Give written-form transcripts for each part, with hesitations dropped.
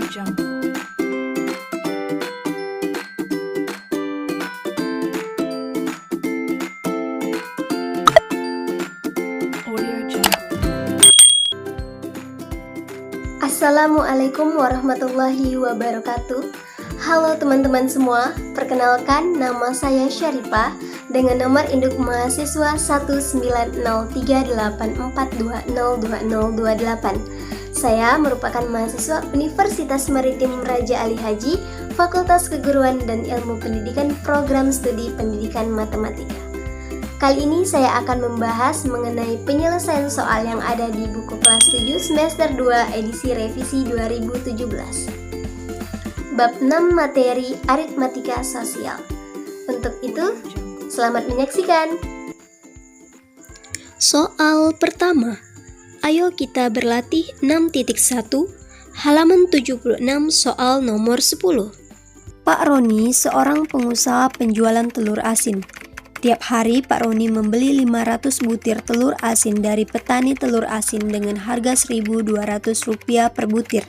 Jungle. Audio Jungle. Assalamualaikum warahmatullahi wabarakatuh. Halo teman-teman semua, perkenalkan nama saya Syarifah dengan nomor induk mahasiswa 1903842020028. Saya merupakan mahasiswa Universitas Maritim Raja Ali Haji, Fakultas Keguruan dan Ilmu Pendidikan Program Studi Pendidikan Matematika. Kali ini saya akan membahas mengenai penyelesaian soal yang ada di buku kelas 7 semester 2 edisi revisi 2017. Bab 6 materi aritmatika sosial. Untuk itu, selamat menyaksikan. Soal pertama. Ayo kita berlatih 6.1 halaman 76 soal nomor 10. Pak Roni seorang pengusaha penjualan telur asin. Tiap hari Pak Roni membeli 500 butir telur asin dari petani telur asin dengan harga Rp1.200 per butir.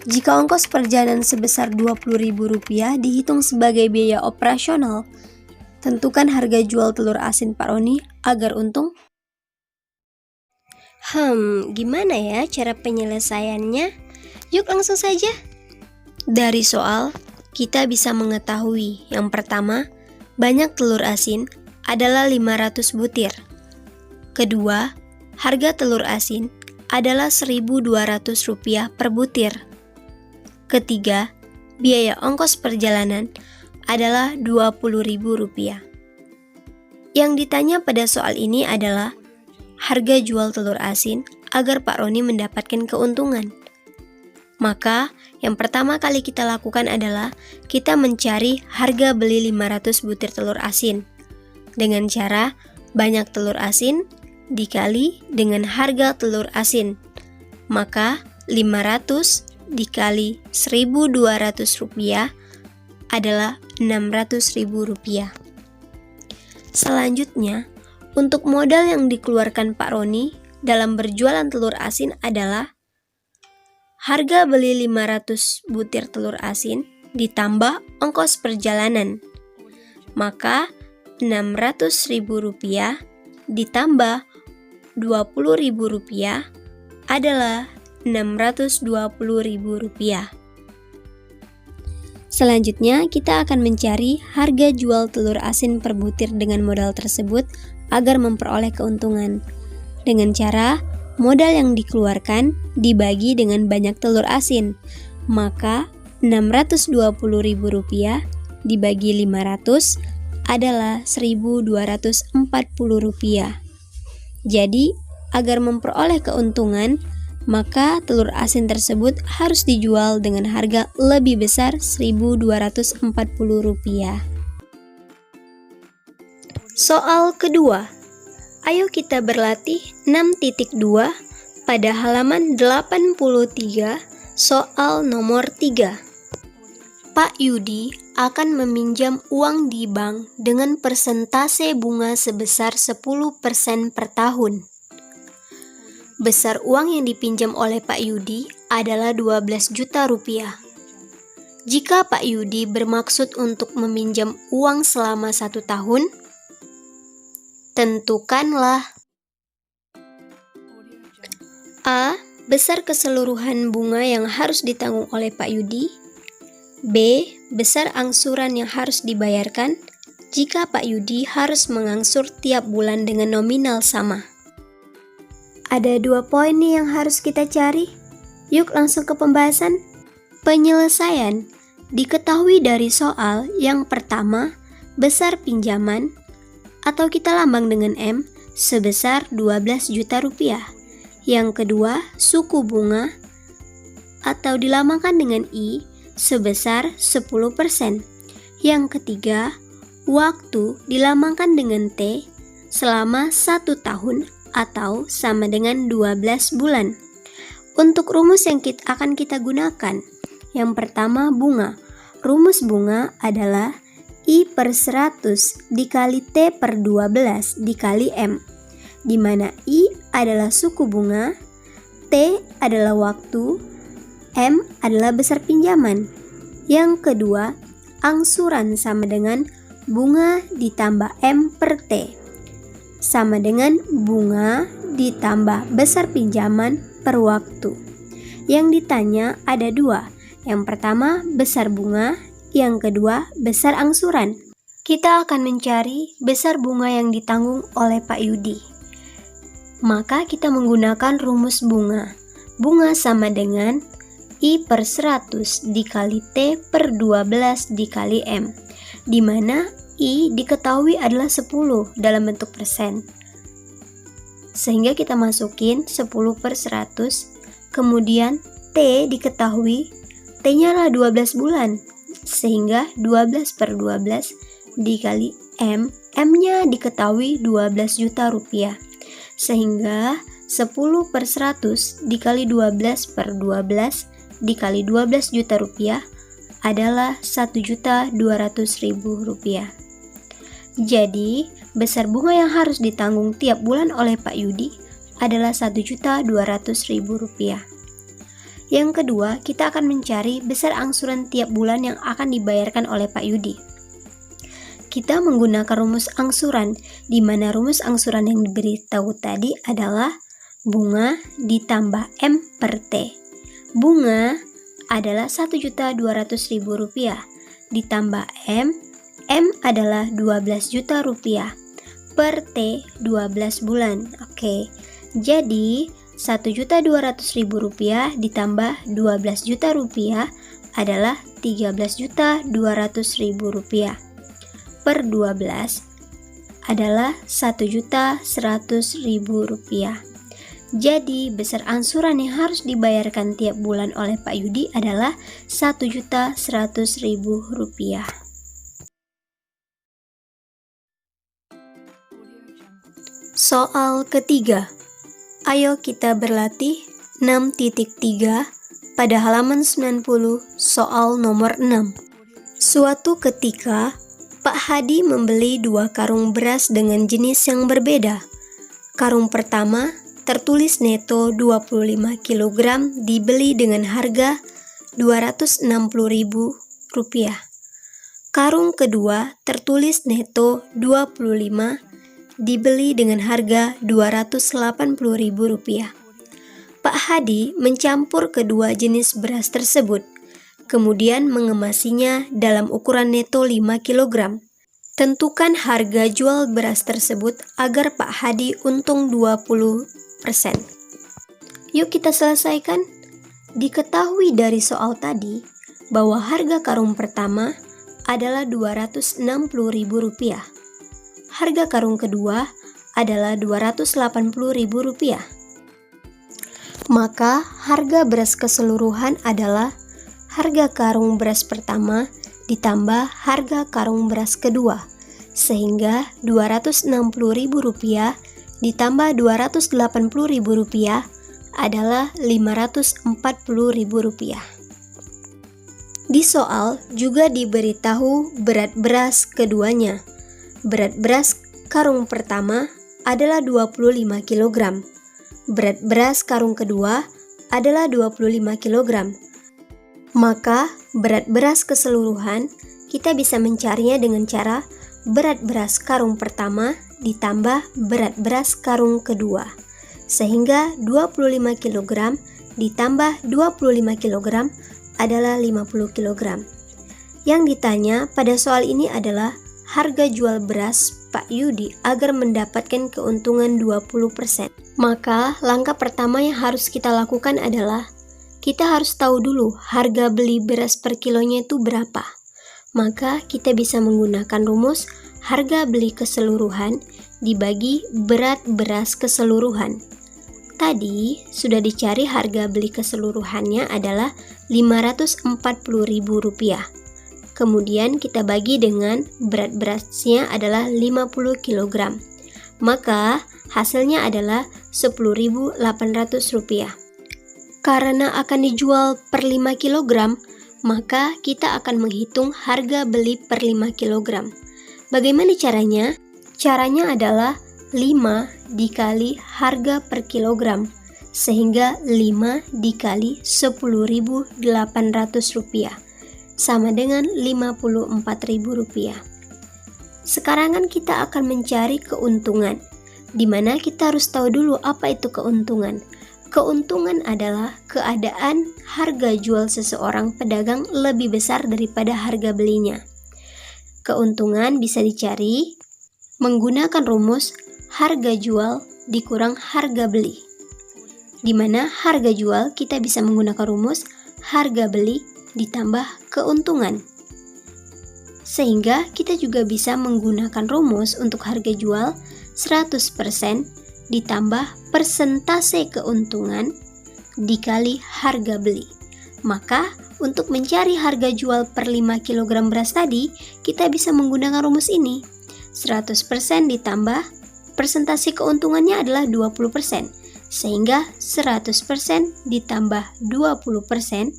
Jika ongkos perjalanan sebesar Rp20.000 dihitung sebagai biaya operasional, tentukan harga jual telur asin Pak Roni agar untung. Gimana ya cara penyelesaiannya? Yuk langsung saja. Dari soal, kita bisa mengetahui yang pertama, banyak telur asin adalah 500 butir. Kedua, harga telur asin adalah Rp1.200 per butir. Ketiga, biaya ongkos perjalanan adalah Rp20.000. Yang ditanya pada soal ini adalah harga jual telur asin agar Pak Roni mendapatkan keuntungan. Maka, yang pertama kali kita lakukan adalah kita mencari harga beli 500 butir telur asin dengan cara banyak telur asin dikali dengan harga telur asin. Maka, 500 dikali Rp1.200 adalah Rp600.000. Selanjutnya, untuk modal yang dikeluarkan Pak Roni dalam berjualan telur asin adalah harga beli 500 butir telur asin ditambah ongkos perjalanan. Maka Rp600.000 ditambah Rp20.000 adalah Rp620.000. Selanjutnya, kita akan mencari harga jual telur asin per butir dengan modal tersebut agar memperoleh keuntungan. Dengan cara, modal yang dikeluarkan dibagi dengan banyak telur asin. Maka, Rp620.000 dibagi 500 adalah Rp1.240. Jadi, agar memperoleh keuntungan, maka telur asin tersebut harus dijual dengan harga lebih besar Rp1.240. Soal kedua. Ayo kita berlatih 6.2 pada halaman 83 soal nomor 3. Pak Yudi akan meminjam uang di bank dengan persentase bunga sebesar 10% per tahun. Besar uang yang dipinjam oleh Pak Yudi adalah Rp12 juta. Jika Pak Yudi bermaksud untuk meminjam uang selama 1 tahun, tentukanlah A. Besar keseluruhan bunga yang harus ditanggung oleh Pak Yudi. B. Besar angsuran yang harus dibayarkan jika Pak Yudi harus mengangsur tiap bulan dengan nominal sama. Ada 2 poin nih yang harus kita cari. Yuk langsung ke pembahasan. Penyelesaian diketahui dari soal yang pertama, besar pinjaman atau kita lambang dengan M sebesar Rp12 juta. Yang kedua, suku bunga atau dilambangkan dengan I sebesar 10%. Yang ketiga, waktu dilambangkan dengan T selama 1 tahun atau sama dengan 12 bulan. Untuk rumus yang akan kita gunakan, yang pertama bunga. Rumus bunga adalah I per 100 dikali T per 12 dikali M, di mana I adalah suku bunga, T adalah waktu, M adalah besar pinjaman. Yang kedua, angsuran sama dengan bunga ditambah M per T. Sama dengan bunga ditambah besar pinjaman per waktu. Yang ditanya ada dua. Yang pertama besar bunga, yang kedua besar angsuran. Kita akan mencari besar bunga yang ditanggung oleh Pak Yudi. Maka kita menggunakan rumus bunga. Bunga sama dengan I per 100 dikali T per 12 dikali M, di mana I diketahui adalah 10 dalam bentuk persen. Sehingga kita masukin 10 per 100, kemudian T diketahui, T-nya adalah 12 bulan, sehingga 12 per 12 dikali M, M-nya diketahui 12 juta rupiah. Sehingga 10 per 100 dikali 12 per 12 dikali 12 juta rupiah adalah 1.200.000 rupiah. Jadi, besar bunga yang harus ditanggung tiap bulan oleh Pak Yudi adalah 1.200.000 rupiah. Yang kedua, kita akan mencari besar angsuran tiap bulan yang akan dibayarkan oleh Pak Yudi. Kita menggunakan rumus angsuran, di mana rumus angsuran yang diberitahu tadi adalah bunga ditambah M per T. Bunga adalah 1.200.000 rupiah ditambah M adalah 12 juta rupiah per T 12 bulan. Oke, jadi 1.200.000 rupiah ditambah 12 juta rupiah adalah 13.200.000 rupiah per 12 adalah 1.100.000 rupiah. Jadi, besar angsuran yang harus dibayarkan tiap bulan oleh Pak Yudi adalah 1.100.000 rupiah. Soal ketiga. Ayo kita berlatih 6.3 pada halaman 90 soal nomor 6. Suatu ketika, Pak Hadi membeli 2 karung beras dengan jenis yang berbeda. Karung pertama tertulis neto 25 kg dibeli dengan harga Rp260.000. Karung kedua tertulis neto 25 dibeli dengan harga Rp280.000. Pak Hadi mencampur kedua jenis beras tersebut, kemudian mengemasinya dalam ukuran neto 5 kg. Tentukan harga jual beras tersebut agar Pak Hadi untung 20%. Yuk kita selesaikan. Diketahui dari soal tadi bahwa harga karung pertama adalah Rp260.000. Harga karung kedua adalah Rp280.000. Maka harga beras keseluruhan adalah harga karung beras pertama ditambah harga karung beras kedua, sehingga Rp260.000 ditambah Rp280.000 adalah Rp540.000. Di soal juga diberitahu berat beras keduanya. Berat beras karung pertama adalah 25 kg. Berat beras karung kedua adalah 25 kg. Maka berat beras keseluruhan kita bisa mencarinya dengan cara berat beras karung pertama ditambah berat beras karung kedua, sehingga 25 kg ditambah 25 kg adalah 50 kg. Yang ditanya pada soal ini adalah harga jual beras Pak Yudi agar mendapatkan keuntungan 20%. Maka langkah pertama yang harus kita lakukan adalah kita harus tahu dulu harga beli beras per kilonya itu berapa. Maka kita bisa menggunakan rumus harga beli keseluruhan dibagi berat beras keseluruhan. Tadi sudah dicari harga beli keseluruhannya adalah Rp540.000. Kemudian kita bagi dengan berat berasnya adalah 50 kg. Maka hasilnya adalah Rp10.800. Karena akan dijual per 5 kg, maka kita akan menghitung harga beli per 5 kg. Bagaimana caranya? Caranya adalah 5 dikali harga per kilogram, sehingga 5 dikali Rp10.800 sama dengan Rp54.000. Sekarang kan kita akan mencari keuntungan, di mana kita harus tahu dulu apa itu keuntungan. Keuntungan adalah keadaan harga jual seseorang pedagang lebih besar daripada harga belinya. Keuntungan bisa dicari menggunakan rumus harga jual dikurang harga beli, di mana harga jual kita bisa menggunakan rumus harga beli ditambah keuntungan. Sehingga kita juga bisa menggunakan rumus untuk harga jual 100% ditambah persentase keuntungan dikali harga beli. Maka untuk mencari harga jual per 5 kg beras tadi, kita bisa menggunakan rumus ini. 100% ditambah persentase keuntungannya adalah 20%, sehingga 100% ditambah 20%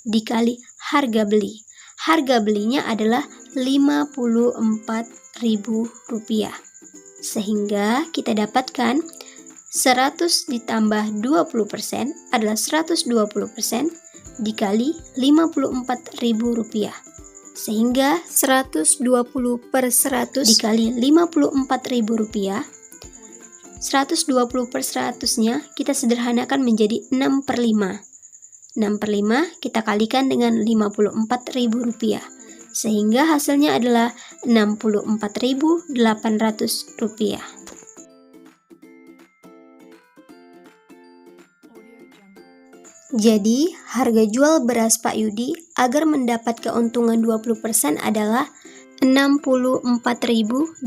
dikali harga beli. Harga belinya adalah Rp54.000. Sehingga kita dapatkan 100 ditambah 20% adalah 120% dikali Rp54.000. Sehingga 120 per 100 dikali Rp54.000, 120 per 100-nya kita sederhanakan menjadi 6 per 5. 6 per 5 kita kalikan dengan Rp54.000, sehingga hasilnya adalah Rp64.800. Jadi, harga jual beras Pak Yudi agar mendapat keuntungan 20% adalah Rp64.800.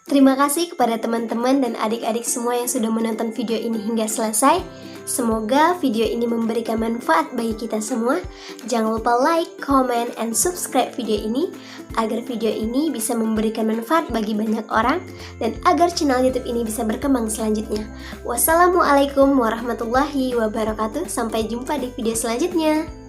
Terima kasih kepada teman-teman dan adik-adik semua yang sudah menonton video ini hingga selesai. Semoga video ini memberikan manfaat bagi kita semua. Jangan lupa like, comment, and subscribe video ini agar video ini bisa memberikan manfaat bagi banyak orang dan agar channel YouTube ini bisa berkembang selanjutnya. Wassalamualaikum warahmatullahi wabarakatuh. Sampai jumpa di video selanjutnya.